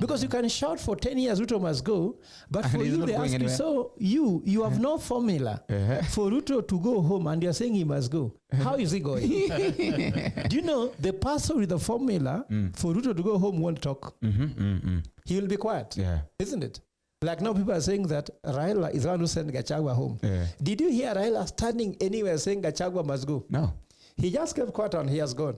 Because you can shout for 10 years, Ruto must go, but And for he's you, not they going ask you, anywhere. so you have no formula for Ruto to go home, and you're saying he must go. How is he going? Do you know the person with the formula for Ruto to go home won't talk? He will be quiet, isn't it? Like now people are saying that Raila is the one who sent Gachagua home. Did you hear Raila standing anywhere saying Gachagua must go? No. He just kept quiet and he has gone.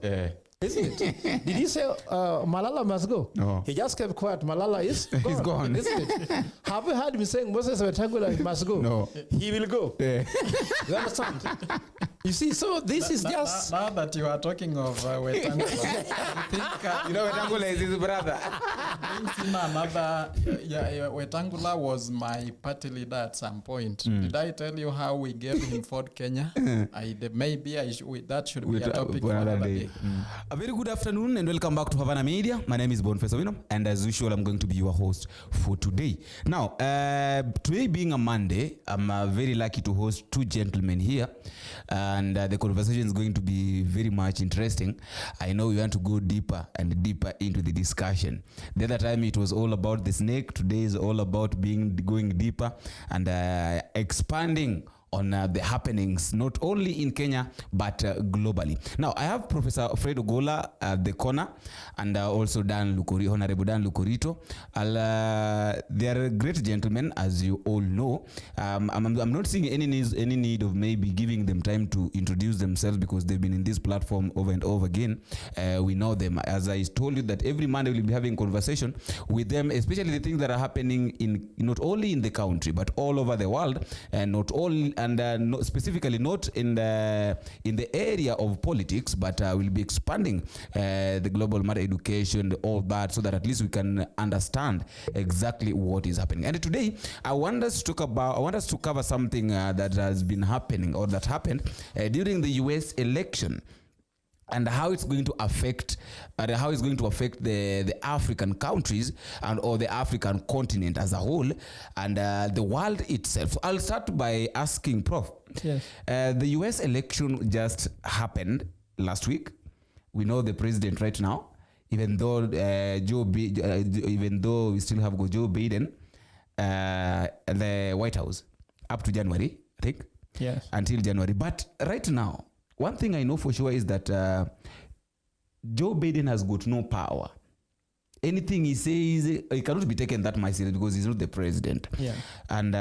Isn't it? Did he say Malala must go? No. He just kept quiet. Malala is gone. He's gone. Isn't it? Have you heard him saying Moses Wetangula must go? No. He will go. You understand? You see, so this is just... Now that you are talking of Wetangula, I think... You know, Wetangula is his brother. Wetangula was my party leader at some point. Did I tell you how we gave him Ford Kenya? That should be a topic for another day. A very good afternoon and welcome back to Havana Media. My name is Boniface Owino, and as usual, I'm going to be your host for today. Now, today being a Monday, I'm very lucky to host two gentlemen here, and the conversation is going to be very much interesting. I know we want to go deeper and deeper into the discussion. The other time it was all about the snake. Today is all about going deeper and expanding on the happenings, not only in Kenya, but globally. Now, I have Professor Fred Ogola at the corner, and also Honorable Dan Lukurito. They are great gentlemen, as you all know. I'm not seeing any need of maybe giving them time to introduce themselves, because they've been in this platform over and over again. We know them. As I told you, that every Monday we'll be having conversation with them, especially the things that are happening in not only in the country, but all over the world, and not only specifically not in the area of politics, but we'll be expanding the global matter, education, all that, so that at least we can understand exactly what is happening. And today I want us to cover something that has been happening, or that happened during the US election, and how it's going to affect the African countries or the African continent as a whole, and the world itself. I'll start by asking Prof. Yes. The US election just happened last week. We know the president right now, even though we still have Joe Biden the White House up to January, I think. Yes. Until January. But right now, one thing I know for sure is that Joe Biden has got no power. Anything he says, it cannot be taken that much seriously, because he's not the president. Yeah. And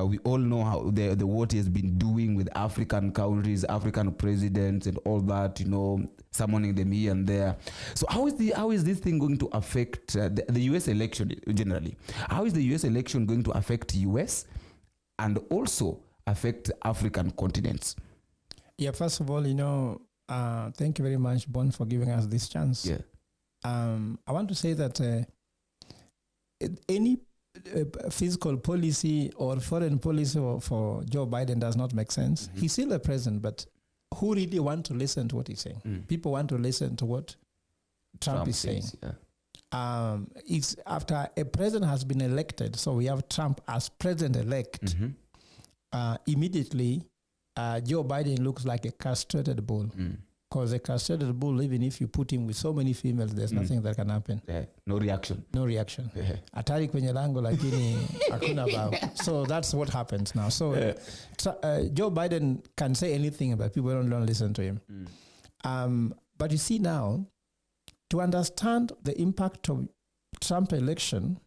we all know how the what he has been doing with African countries, African presidents, and all that. You know, summoning them here and there. So how is this thing going to affect the U.S. election generally? How is the U.S. election going to affect U.S. and also affect African continents? Yeah, first of all, thank you very much, Bon, for giving us this chance. Yeah. I want to say that any fiscal policy or foreign policy for Joe Biden does not make sense. Mm-hmm. He's still a president, but who really want to listen to what he's saying? People want to listen to what Trump is saying. Yeah. It's after a president has been elected, so we have Trump as president-elect. Immediately, Joe Biden looks like a castrated bull. Because a castrated bull, even if you put him with so many females, there's nothing that can happen. No reaction. No reaction. Atari kwenye lango lakini hakuna bao. So that's what happens now. So Joe Biden can say anything, but people don't listen to him. But you see now, to understand the impact of Trump election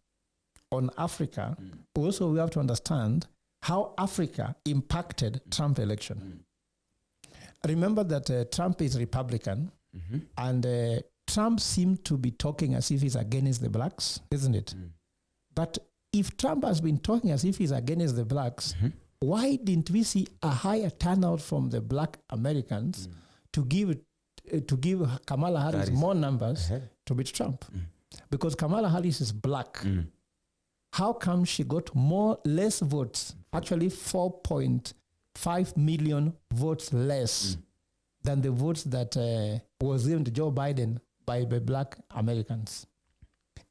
on Africa, also we have to understand how Africa impacted Trump election. Remember that Trump is Republican, and Trump seemed to be talking as if he's against the blacks, isn't it? But if Trump has been talking as if he's against the blacks, why didn't we see a higher turnout from the black Americans to give Kamala Harris more numbers to beat Trump? Because Kamala Harris is black. How come she got less votes? Actually, 4.5 million votes less than the votes that was given to Joe Biden by the black Americans.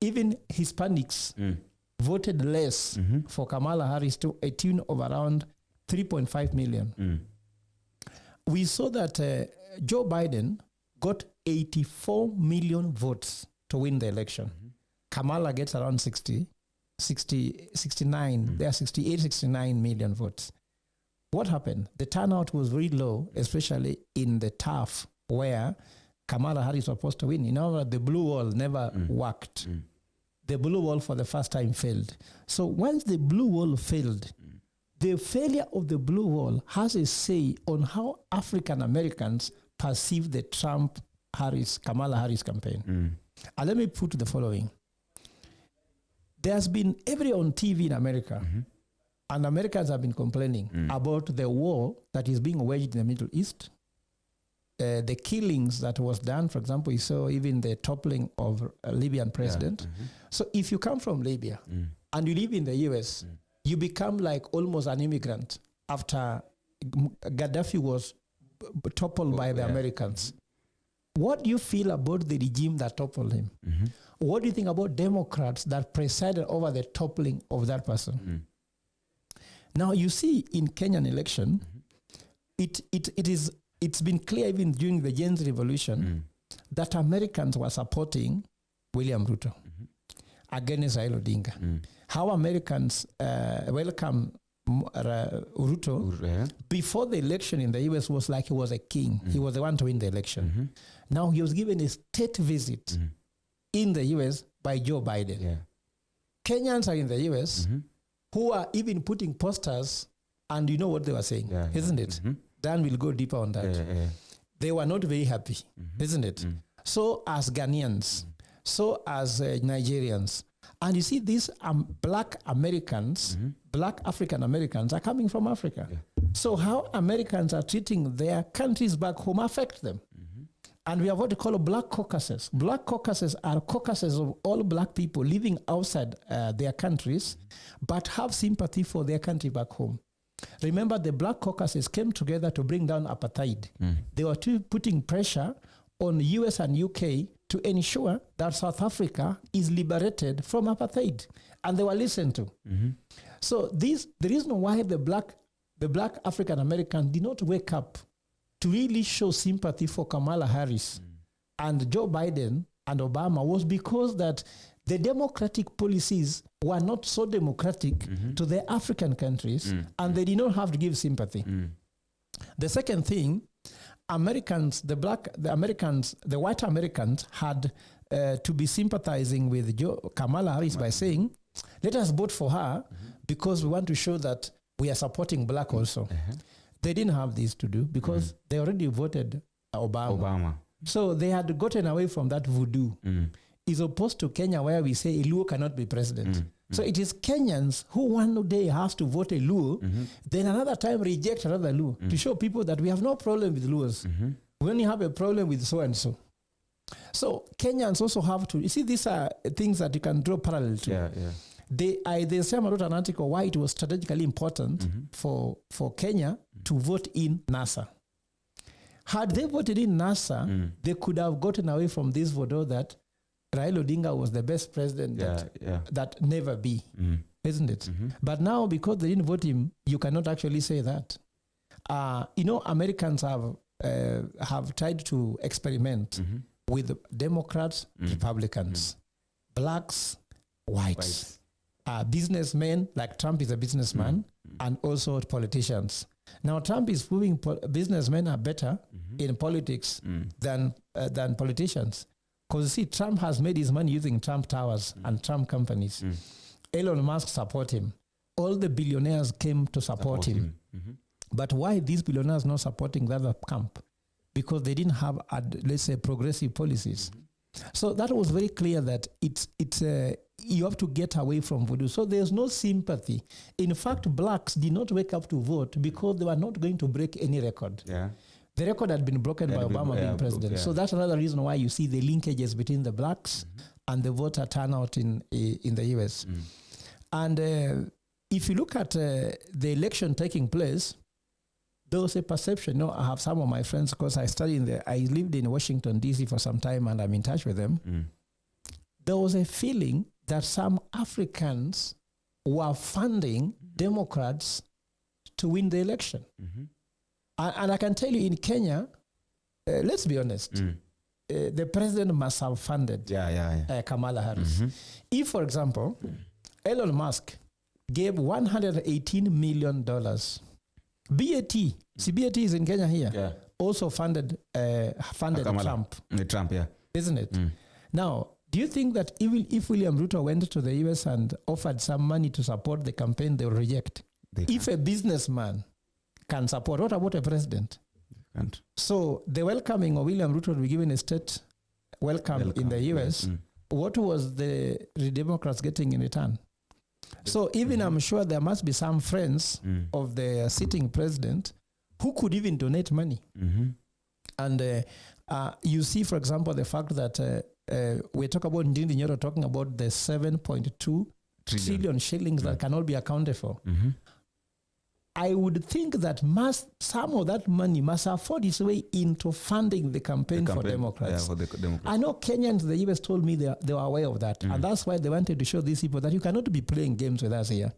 Even Hispanics voted less for Kamala Harris to a tune of around 3.5 million. We saw that Joe Biden got 84 million votes to win the election. Kamala gets around 69. There are 68, 69 million votes. What happened? The turnout was very low, especially in the turf where Kamala Harris was supposed to win. You know, the blue wall never worked. The blue wall for the first time failed. So once the blue wall failed, the failure of the blue wall has a say on how African Americans perceive the Kamala Harris campaign. And let me put the following. There's been every on TV in America, and Americans have been complaining about the war that is being waged in the Middle East, the killings that was done. For example, you saw even the toppling of a Libyan president. So if you come from Libya and you live in the US, you become like almost an immigrant after Gaddafi was toppled by the Americans. What do you feel about the regime that toppled him? What do you think about Democrats that presided over the toppling of that person? Now you see in Kenyan election, it's been clear even during the Gen Z revolution that Americans were supporting William Ruto against Raila Odinga. How Americans welcome Ruto before the election in the US was like he was a king. He was the one to win the election. Now he was given a state visit in the US by Joe Biden. Kenyans are in the US who are even putting posters, and you know what they were saying, isn't it? Dan will go deeper on that. They were not very happy, isn't it? So as Ghanaians, so as Nigerians. And you see, these black Americans, black African Americans are coming from Africa. So how Americans are treating their countries back home affect them. And we have what we call black caucuses. Black caucuses are caucuses of all black people living outside their countries, but have sympathy for their country back home. Remember, the black caucuses came together to bring down apartheid. They were putting pressure on US and UK to ensure that South Africa is liberated from apartheid, and they were listened to. So the reason why the black African Americans did not wake up to really show sympathy for Kamala Harris and Joe Biden and Obama was because that the democratic policies were not so democratic to the African countries, and they did not have to give sympathy. The second thing, the white Americans had to be sympathizing with Kamala Harris by saying, let us vote for her because we want to show that we are supporting black also. They didn't have this to do because they already voted Obama. So they had gotten away from that voodoo. Is opposed to Kenya, where we say a Luo cannot be president. So it is Kenyans who one day has to vote a Luo, then another time reject another Luo to show people that we have no problem with Luos. We only have a problem with so and so. So Kenyans also have to, you see, these are things that you can draw parallel to. The same wrote an article why it was strategically important for Kenya to vote in NASA. Had they voted in NASA, they could have gotten away from this voodoo that Raila Odinga was the best president that never be, isn't it? But now, because they didn't vote him, you cannot actually say that. Americans have tried to experiment with Democrats, Republicans, blacks, whites, businessmen, like Trump is a businessman, and also politicians. Now, Trump is proving businessmen are better in politics than politicians. Because you see, Trump has made his money using Trump Towers and Trump companies. Elon Musk support him. All the billionaires came to support him. But why these billionaires not supporting the other camp? Because they didn't have, let's say, progressive policies. So that was very clear that you have to get away from voodoo. So there's no sympathy. In fact, blacks did not wake up to vote because they were not going to break any record. The record had been broken by Obama being president. So that's another reason why you see the linkages between the blacks and the voter turnout in the US. And if you look at the election taking place, there was a perception. I have some of my friends, because I lived in Washington, D.C. for some time, and I'm in touch with them. There was a feeling that some Africans were funding Democrats to win the election. And I can tell you, in Kenya, let's be honest, the president must have funded Kamala Harris. If, for example, Elon Musk gave $118 million, BAT, see BAT is in Kenya here, also funded Trump. Trump, isn't it? Now, do you think that even if William Ruto went to the US and offered some money to support the campaign, they will reject? If a businessman can support, what about a president? So the welcoming of William Ruto to be given a state welcome in the US, what was the Democrats getting in return? So even I'm sure there must be some friends of the sitting president who could even donate money. And you see, for example, the fact that we talk about Ndindi Nyoro talking about the 7.2 trillion shillings that cannot be accounted for. I would think that some of that money must afford its way into funding the campaign for Democrats. For the Democrats. I know Kenyans, the US told me they were aware of that. And that's why they wanted to show these people that you cannot be playing games with us here.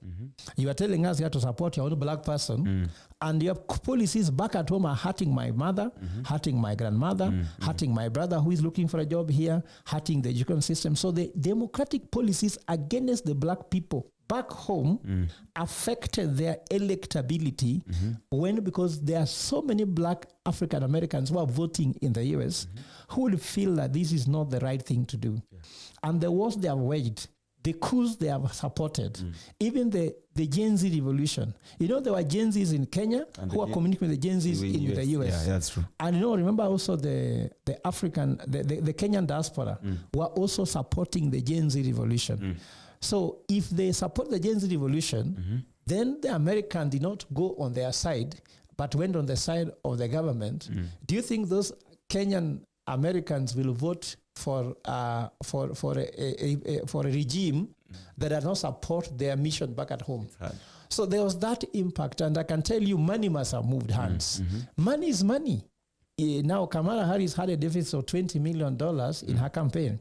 You are telling us you have to support your own black person. And your policies back at home are hurting my mother, hurting my grandmother, hurting my brother who is looking for a job here, hurting the education system. So the democratic policies against the black people back home affected their electability because there are so many black African Americans who are voting in the US who will feel that this is not the right thing to do. And the wars they have waged, the coups they have supported, even the Gen Z revolution. You know, there were Gen Zs in Kenya who are communicating with the Gen Zs in the US. Yeah, that's true. And you know, remember also the Kenyan diaspora were also supporting the Gen Z revolution. So if they support the Gen Z revolution, then the Americans did not go on their side, but went on the side of the government. Do you think those Kenyan Americans will vote for a regime that does not support their mission back at home? So there was that impact, and I can tell you, money must have moved hands. Money is money. Now Kamala Harris had a deficit of $20 million in her campaign.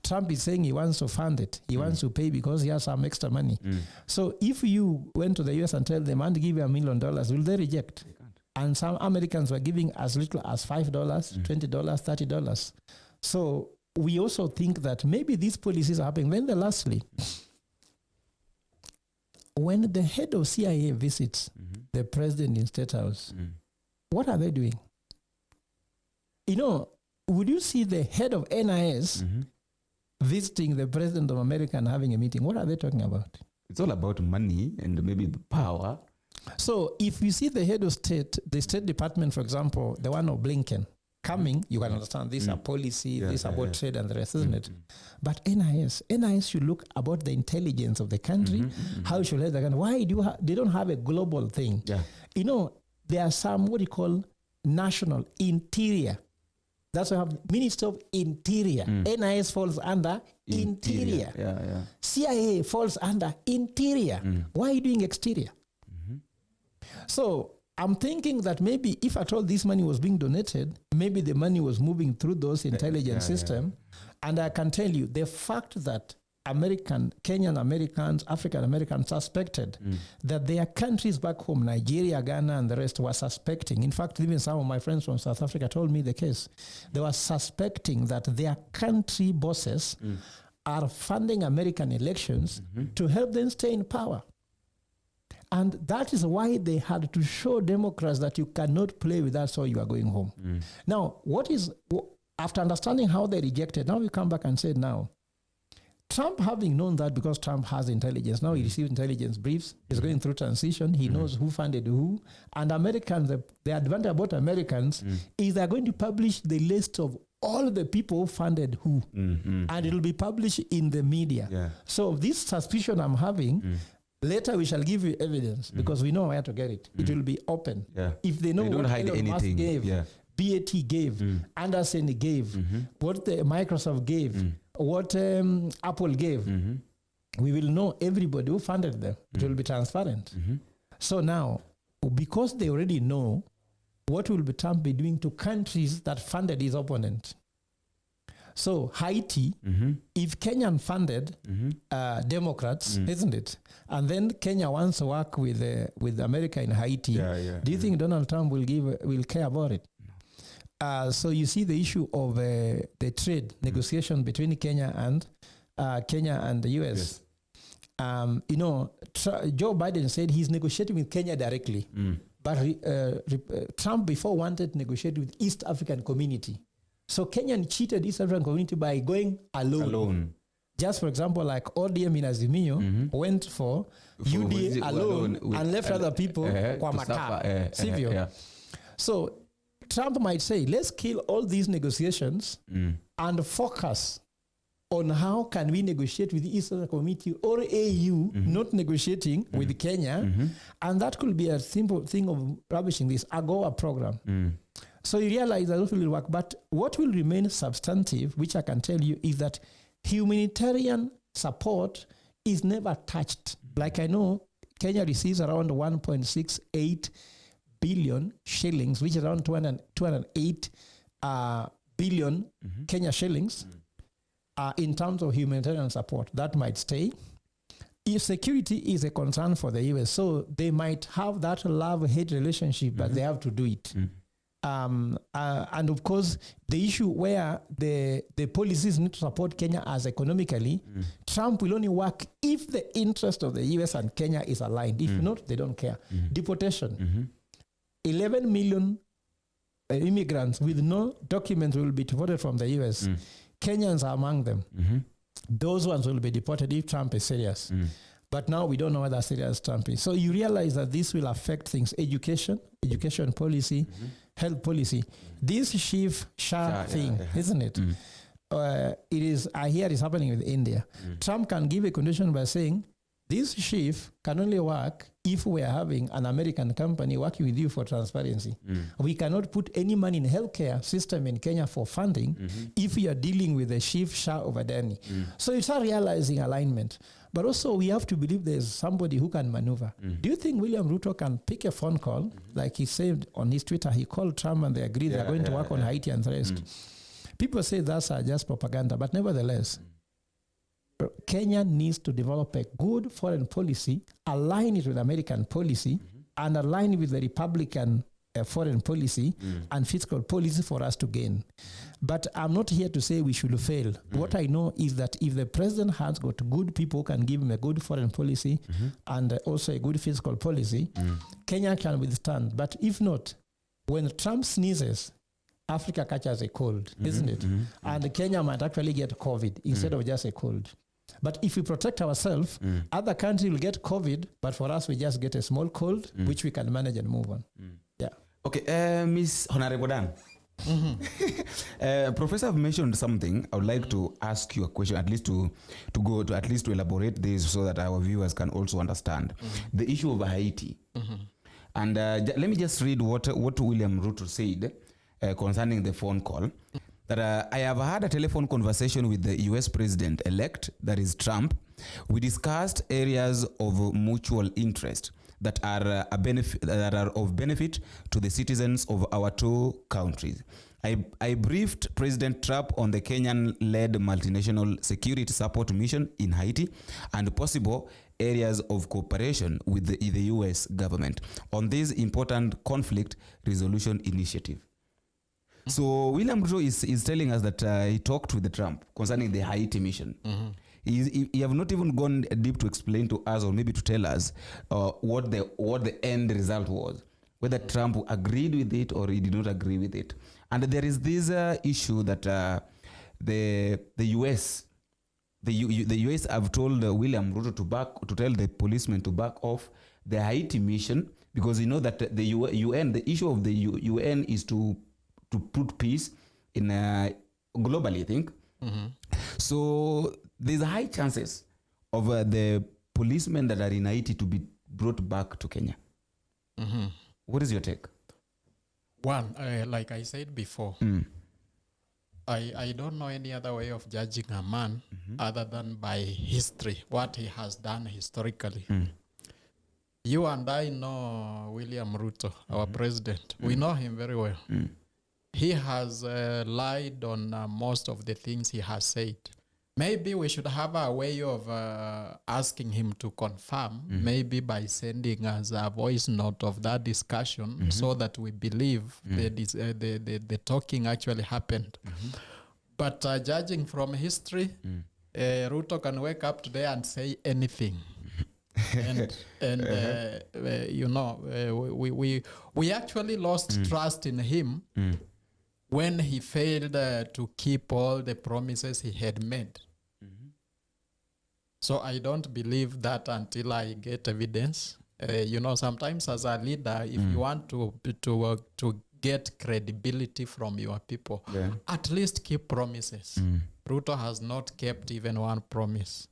Trump is saying he wants to fund it. He wants to pay because he has some extra money. So if you went to the US and tell them, and give you $1 million, will they reject? They can't. And some Americans were giving as little as $5, $20, $30. So we also think that maybe these policies are happening. Then lastly, when the head of CIA visits the president in State House, what are they doing? You know, would you see the head of NIS visiting the president of America and having a meeting? What are they talking about? It's all about money and maybe the power. So if you see the head of state, the State Department, for example, the one of Blinken, coming, you can understand these are policy, these are about trade and the rest, isn't it? But NIS should look about the intelligence of the country, how should the country, why they don't have a global thing? You know, there are some, what you call national interior. That's why I have Minister of Interior. NIS falls under Interior. CIA falls under Interior. Why are you doing exterior? So I'm thinking that maybe if at all this money was being donated, maybe the money was moving through those intelligence systems. And I can tell you, the fact that Kenyan Americans, African Americans suspected that their countries back home, Nigeria, Ghana, and the rest were suspecting. In fact, even some of my friends from South Africa told me the case. They were suspecting that their country bosses are funding American elections to help them stay in power. And that is why they had to show Democrats that you cannot play with us or you are going home. Now, after understanding how they rejected, now we come back and say now, Trump, having known that, because Trump has intelligence, now he received intelligence briefs, he's going through transition, he knows who funded who, and Americans, the advantage about Americans is they're going to publish the list of all the people who funded who, and it will be published in the media. So this suspicion I'm having, later we shall give you evidence, because we know where to get it. It will be open. If they know they don't what hide Elon Musk anything. gave, BAT gave, Anderson gave, what the Microsoft gave, what Apple gave, we will know everybody who funded them. It will be transparent. So now, because they already know, what will Trump be doing to countries that funded his opponent? So Haiti, if Kenyan funded Democrats, isn't it? And then Kenya wants to work with America in Haiti. Do you think Donald Trump will care about it? So you see the issue of the trade negotiation between Kenya and the US. Yes. Joe Biden said he's negotiating with Kenya directly, but Trump before wanted to negotiate with East African community. So Kenya cheated East African community by going alone. Just for example, like ODM in Azimio went for UDA alone and left other people kwa makaa. Sivyo? Yeah. So Trump might say, let's kill all these negotiations and focus on how can we negotiate with the East African Community or AU, not negotiating with Kenya. And that could be a simple thing of rubbishing this AGOA program. So you realize that it will work. But what will remain substantive, which I can tell you, is that humanitarian support is never touched. Like I know, Kenya receives around 1.68 billion shillings, which is around 208 billion Kenya shillings in terms of humanitarian support. That might stay. If security is a concern for the US, so they might have that love-hate relationship, but they have to do it. And of course, the issue where the policies need to support Kenya as economically, Trump will only work if the interest of the US and Kenya is aligned. If not, they don't care. Deportation. 11 million immigrants with no documents will be deported from the US. Kenyans are among them. Those ones will be deported if Trump is serious. But now we don't know whether serious Trump is. So you realize that this will affect things. Education policy, health policy. This SHA thing, isn't it? It is, I hear it's happening with India. Trump can give a condition by saying, this SHIF can only work if we are having an American company working with you for transparency. We cannot put any money in healthcare system in Kenya for funding if you are dealing with the SHA over Dani. So it's a realizing alignment. But also we have to believe there's somebody who can maneuver. Do you think William Ruto can pick a phone call, like he said on his Twitter, he called Trump and they agreed they're going to work on Haiti and the rest. People say that's just propaganda, but nevertheless, Kenya needs to develop a good foreign policy, align it with American policy, and align it with the Republican foreign policy and fiscal policy for us to gain. But I'm not here to say we should fail. What I know is that if the president has got good people who can give him a good foreign policy and also a good fiscal policy, Kenya can withstand. But if not, when Trump sneezes, Africa catches a cold, isn't it? And Kenya might actually get COVID instead of just a cold. But if we protect ourselves, other countries will get COVID, but for us, we just get a small cold, which we can manage and move on. Yeah. Okay, Miss Honorable Dan. Professor, I've mentioned something. I would like to ask you a question, at least to elaborate this so that our viewers can also understand the issue of Haiti. And let me just read what William Ruto said concerning the phone call. That I have had a telephone conversation with the US president-elect, that is Trump. We discussed areas of mutual interest that are of benefit to the citizens of our two countries. I briefed President Trump on the Kenyan-led multinational security support mission in Haiti and possible areas of cooperation with the US government on this important conflict resolution initiative. So William Ruto is telling us that he talked with the Trump concerning the Haiti mission. He have not even gone deep to explain to us or maybe to tell us what the end result was, whether Trump agreed with it or he did not agree with it. And there is this issue that the US have told William Ruto to tell the policemen to back off the Haiti mission, because you know that the UN, the issue of the UN is to put peace in globally, I think. So there's high chances of the policemen that are in Haiti to be brought back to Kenya. What is your take? One, like I said before, I don't know any other way of judging a man other than by history, what he has done historically. You and I know William Ruto, our president. We know him very well. He has lied on most of the things he has said. maybe we should have a way of asking him to confirm, maybe by sending us a voice note of that discussion, so that we believe the talking actually happened. But judging from history, Ruto can wake up today and say anything. We actually lost trust in him when he failed to keep all the promises he had made. So I don't believe that until I get evidence. Sometimes as a leader, if you want to get credibility from your people, at least keep promises. Ruto has not kept even one promise.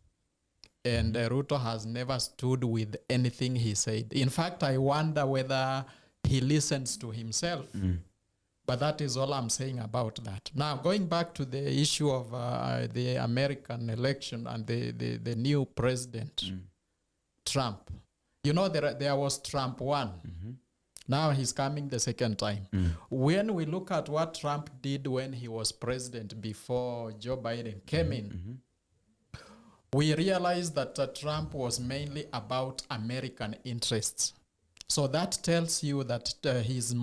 And Ruto has never stood with anything he said. In fact, I wonder whether he listens to himself. But that is all I'm saying about that. Now, going back to the issue of the American election and the new president, Trump. There was Trump 1. Now he's coming the second time. When we look at what Trump did when he was president before Joe Biden came in, we realize that Trump was mainly about American interests. So that tells you that he's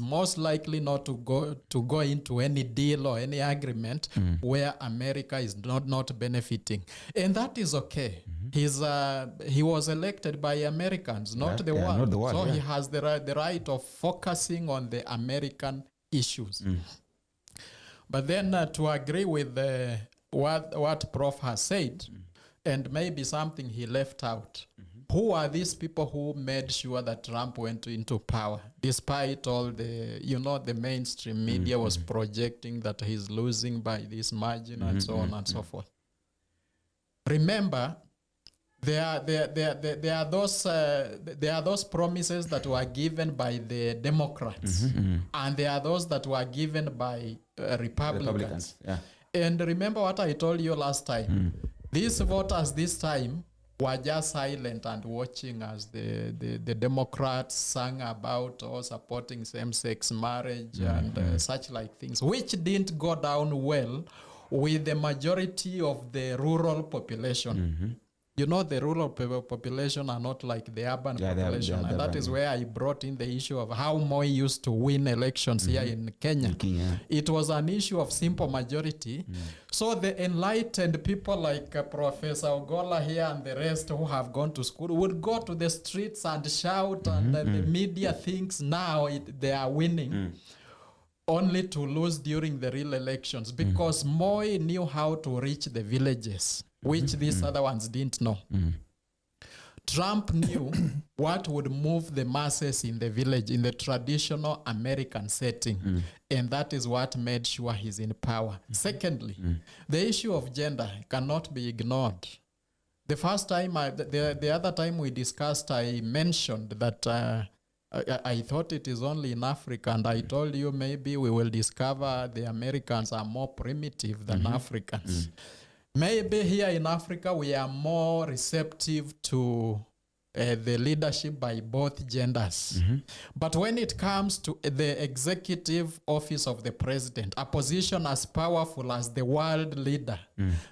most likely not to go into any deal or any agreement where America is not benefiting, and that is okay. He was elected by Americans, not the world. Not the world. So he has the right of focusing on the American issues. But then to agree with what Prof has said, and maybe something he left out. Who are these people who made sure that Trump went into power, despite all the mainstream media was projecting that he's losing by this margin and so on and so forth? Remember, there are those promises that were given by the Democrats, and there are those that were given by Republicans. And remember what I told you last time. These voters this time were just silent and watching as the Democrats sang about or supporting same-sex marriage and such like things, which didn't go down well with the majority of the rural population. The rural population are not like the urban population. And that is where I brought in the issue of how Moi used to win elections here in Kenya. It was an issue of simple majority. So the enlightened people like Professor Ogola here and the rest who have gone to school would go to the streets and shout, and the media thinks now they are winning. Only to lose during the real elections, because Moi knew how to reach the villages, which these other ones didn't know. Trump knew what would move the masses in the village, in the traditional American setting. And that is what made sure he's in power. Secondly, the issue of gender cannot be ignored. The first time, the other time we discussed, I mentioned that I thought it is only in Africa, and I told you maybe we will discover the Americans are more primitive than Africans. Maybe here in Africa we are more receptive to the leadership by both genders. But when it comes to the executive office of the president, a position as powerful as the world leader,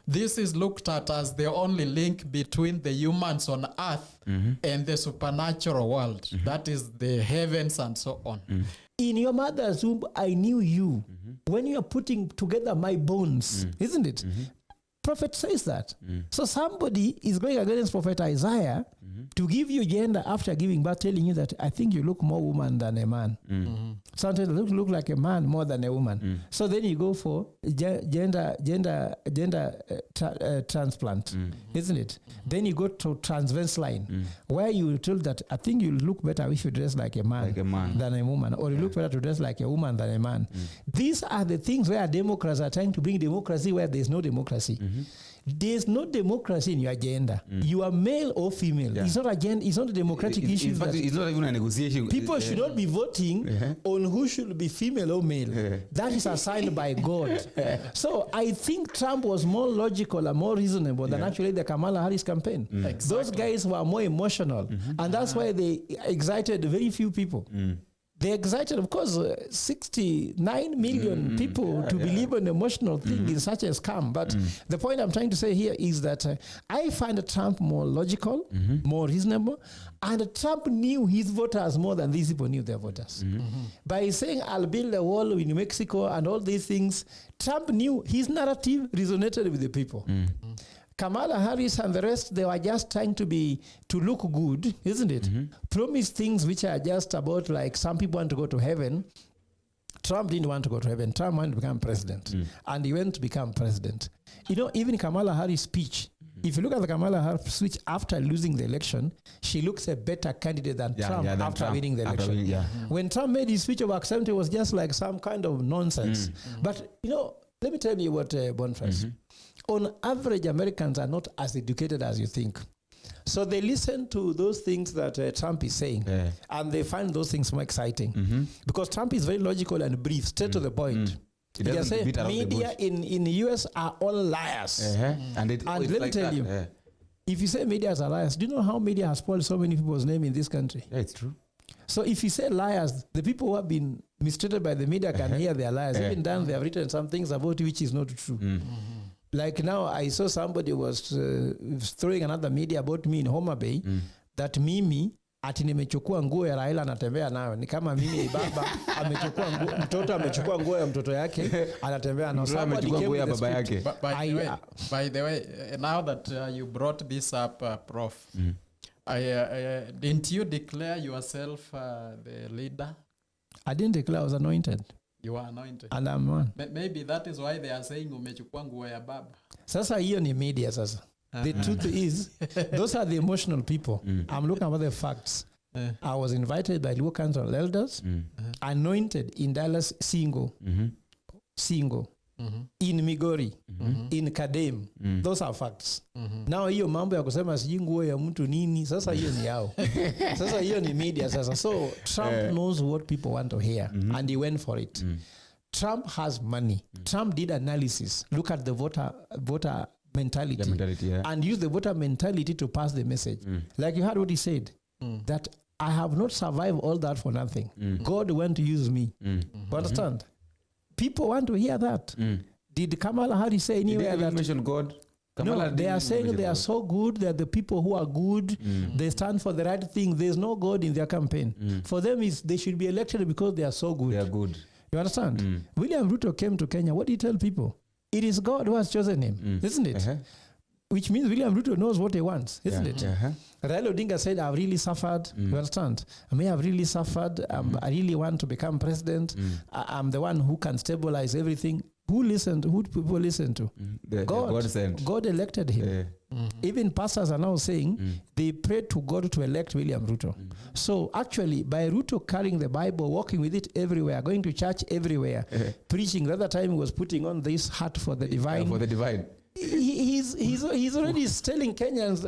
this is looked at as the only link between the humans on earth and the supernatural world. That is the heavens and so on. In your mother's womb, I knew you. When you are putting together my bones, isn't it? Prophet says that. So somebody is going against Prophet Isaiah to give you gender after giving birth, telling you that I think you look more woman than a man. Sometimes you look like a man more than a woman. So then you go for gender transplant, isn't it? Then you go to transverse line, where you told that I think you look better if you dress like a man, than a woman, or you look better to dress like a woman than a man. These are the things where Democrats are trying to bring democracy where there is no democracy. There's no democracy in your agenda. You are male or female. It's not agenda. It's not a democratic issue. In fact, it's not even a negotiation. People should not be voting on who should be female or male. That is assigned by God. So I think Trump was more logical and more reasonable than actually the Kamala Harris campaign. Those guys were more emotional, and that's why they excited very few people. They're excited, of course. 69 million people to believe an emotional thing is such a scam. But the point I'm trying to say here is that I find Trump more logical, more reasonable, and Trump knew his voters more than these people knew their voters. By saying, I'll build a wall in Mexico and all these things, Trump knew his narrative resonated with the people. Kamala Harris and the rest, they were just trying to look good, isn't it? Promise things which are just about like some people want to go to heaven. Trump didn't want to go to heaven. Trump wanted to become president. And he went to become president. You know, even Kamala Harris' speech, if you look at the Kamala Harris speech after losing the election, she looks a better candidate than Trump after winning the election. When Trump made his speech of acceptance, it was just like some kind of nonsense. But, you know, let me tell you what, Boniface. On average, Americans are not as educated as you think. So they listen to those things that Trump is saying, and they find those things more exciting. Because Trump is very logical and brief, straight to the point. He can say media in the US are all liars. And let me tell you, if you say media are liars, do you know how media has spoiled so many people's name in this country? Yeah, it's true. So if you say liars, the people who have been mistreated by the media can hear they are liars. Even then, they have written some things about which is not true. Like now, I saw somebody was throwing another media about me in Homa Bay that mimi ati nimechukua nguo ya Raila anatembea nayo. Ni kama mimi baba amechukua nguo, mtoto amechukua nguo ya mtoto yake anatembea nayo. Somebody came with the script. Yake. By the way, now that you brought this up, Prof, didn't you declare yourself the leader? I didn't declare I was anointed. You are anointed. And I'm one. Maybe that is why they are saying umechukua nguo ya baba. Sasa hiyo ni media sasa. The truth is, those are the emotional people. I'm looking at the facts. I was invited by local council elders, anointed in Dallas single, in Migori, in Kadem. Those are facts. Now hiyo mambo ya kusema sijui nguo ya mtu nini, sasa hiyo ni yao. Sasa hiyo ni media sasa. So Trump knows what people want to hear, and he went for it. Trump has money. Trump did analysis. Look at the voter mentality, and use the voter mentality to pass the message. Like you heard what he said, that I have not survived all that for nothing. God went to use me. Understand? People want to hear that. Did Kamala Harris say anywhere that mention God? No, they are saying they are so good that the people who are good, they stand for the right thing. There's no God in their campaign. For them, they should be elected because they are so good. They are good. You understand? William Ruto came to Kenya. What did he tell people? It is God who has chosen him, isn't it? Which means William Ruto knows what he wants, isn't it? Raila Odinga said, I've really suffered. You understand? I may have really suffered. I really want to become president. I'm the one who can stabilize everything. Who listened? Who people listen to? God. God elected him. Even pastors are now saying they prayed to God to elect William Ruto. So actually, by Ruto carrying the Bible, walking with it everywhere, going to church everywhere, preaching. The other time he was putting on this hat for the divine. For the divine. He's already telling Kenyans,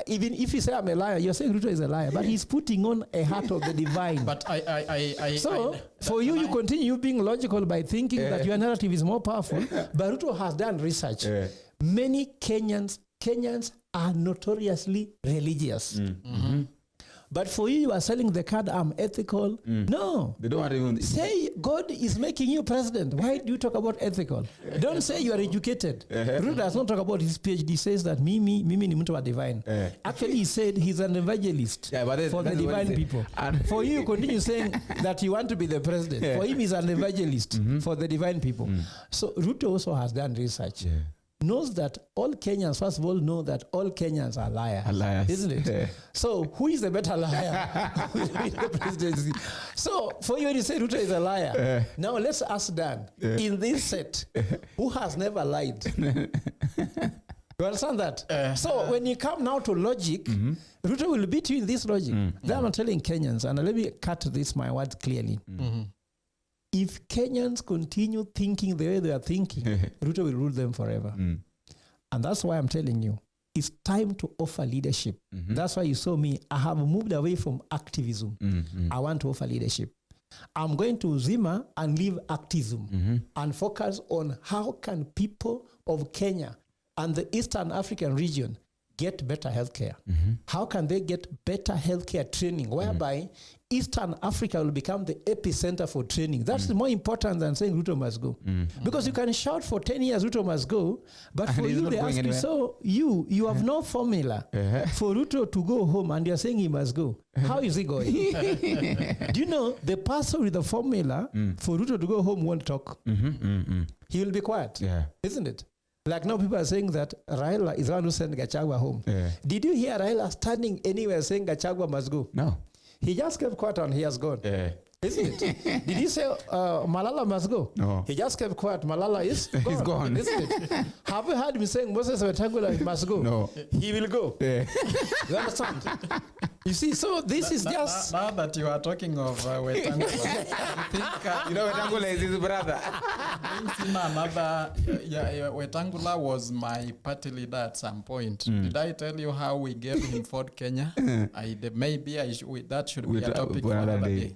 even if you say I'm a liar, you're saying Ruto is a liar, but he's putting on a hat of the divine. But for you continue being logical by thinking that your narrative is more powerful. But Ruto has done research. Many Kenyans are notoriously religious. But for you are selling the card, I'm ethical. No. They don't want to even say God is making you president. Why do you talk about ethical? Don't say you are educated. Ruto does not talk about his PhD. He says that mimi ni mtu wa divine. Actually, he said he's an evangelist for the divine people. And for you continue saying that you want to be the president. For him, he's an evangelist for the divine people. So Ruto also has done research. Knows that all Kenyans, first of all, know that all Kenyans are liars. Isn't it? So who is the better liar? Who is the presidency? So for you to say Ruto is a liar, now let's ask Dan, in this set, who has never lied? You understand that? So when you come now to logic, Ruto will beat you in this logic. Then I'm telling Kenyans, and let me cut this, my words clearly. If Kenyans continue thinking the way they are thinking, Ruto will rule them forever. And that's why I'm telling you, it's time to offer leadership. That's why you saw me. I have moved away from activism. I want to offer leadership. I'm going to Zima and leave activism and focus on how can people of Kenya and the Eastern African region get better healthcare. How can they get better healthcare training whereby Eastern Africa will become the epicenter for training. That's more important than saying Ruto must go. Because you can shout for 10 years Ruto must go, but And for he's you not they going ask anywhere. you, so you have no formula for Ruto to go home, and you're saying he must go. How is he going? Do you know the person with the formula for Ruto to go home won't talk? He will be quiet, isn't it? Like now people are saying that Raila is the one who sent Gachagua home. Did you hear Raila standing anywhere saying Gachagua must go? No. He just kept quiet and he has gone. Isn't it? Did he say Malala must go? No. He just kept quiet. Malala is gone. He's gone. Isn't it? Have you heard him saying Moses Wetangula must go? No. He will go. You understand? You see, so this is just... Now that you are talking of Wetangula, I think... You know, Wetangula is his brother. Wetangula was my party leader at some point. Did I tell you how we gave him Ford Kenya? Maybe that should be a topic for another day.